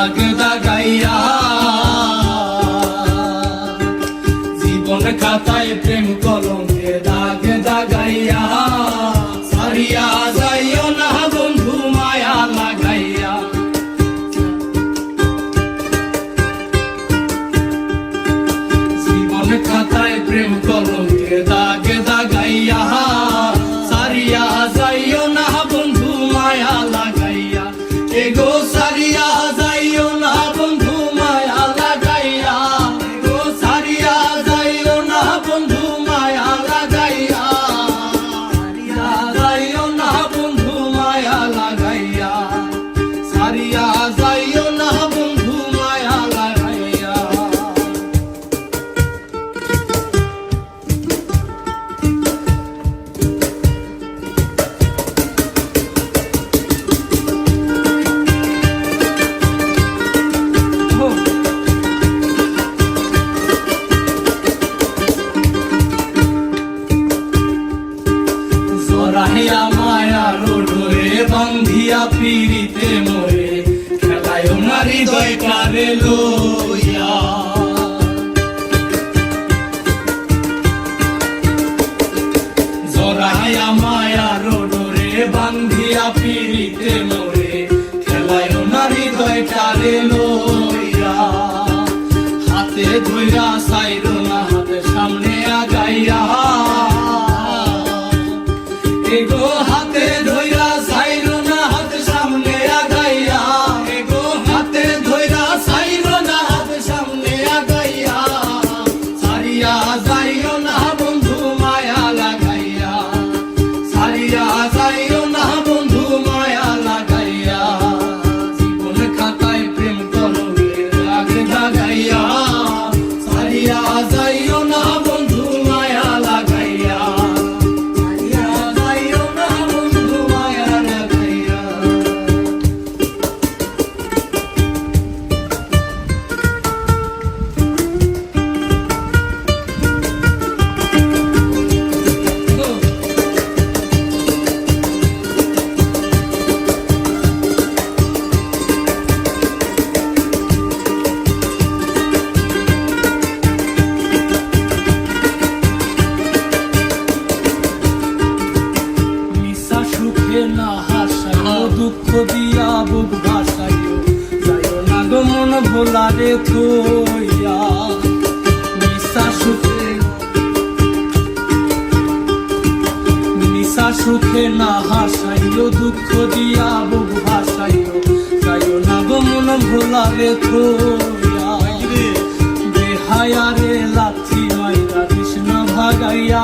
দাগ দাগাইয়া জীবন খাতায় প্রেম কলঙ্কে দাগ দাগাইয়া সারিয়া যাইও না বন্ধু মায়া লাগাইয়া জীবন খাতায় প্রেম কলঙ্কে দাগ দাগাইয়া সারিয়া যাইও না বন্ধু মায়া লাগাইয়া এগো সারিয়া যাইও না বন্ধু মায়া লাগাইয়া এগো সারিয়া যাইও না বন্ধু মায়া লাগাইয়া সারিয়া যাইও না বন্ধু মায়া লাগাইয়া সারিয়া যাইও না বন্ধু মায়া লাগাইয়া জরাহিয়া মায়ার ডোরে বান্ধিয়া পিড়িতে মোরে খেলায় না হৃদয় কারে লইয়া জরাহিয়া মায়ার ডোরে বান্ধিয়া পিড়িতে মোরে খেলায় না হৃদয় কারে লইয়া হাতে ধইরা সাইরো না হাতে সামনে আগাইয়া এগো হাতে ধইরা সাইরো না হাত সামনে আগাইয়া এগো হাতে ধইরা সাইরো না হাত সামনে আগাইয়া সারিয়া যাইও না বন্ধু মায়া লাগাইয়া সারিয়া যাইও না বন্ধু মায়া লাগাইয়া জীবন খাতায় প্রেম কলঙ্কে দাগ দাগাইয়া সারিয়া যাইও না বন্ধু মায়া লাগাইয়া না হাসাইও দুঃখ দিয়া বুক ভাসাইও যাইও না গো মন ভোলা রে থইয়া নিশা সুখে না হাসাইও দুঃখ দিয়া বুক ভাসাইও যাইও না গো মন ভোলা রে থইয়া বেহায়া রে লাথি মাইরা কৃষ্ণ ভাগাইয়া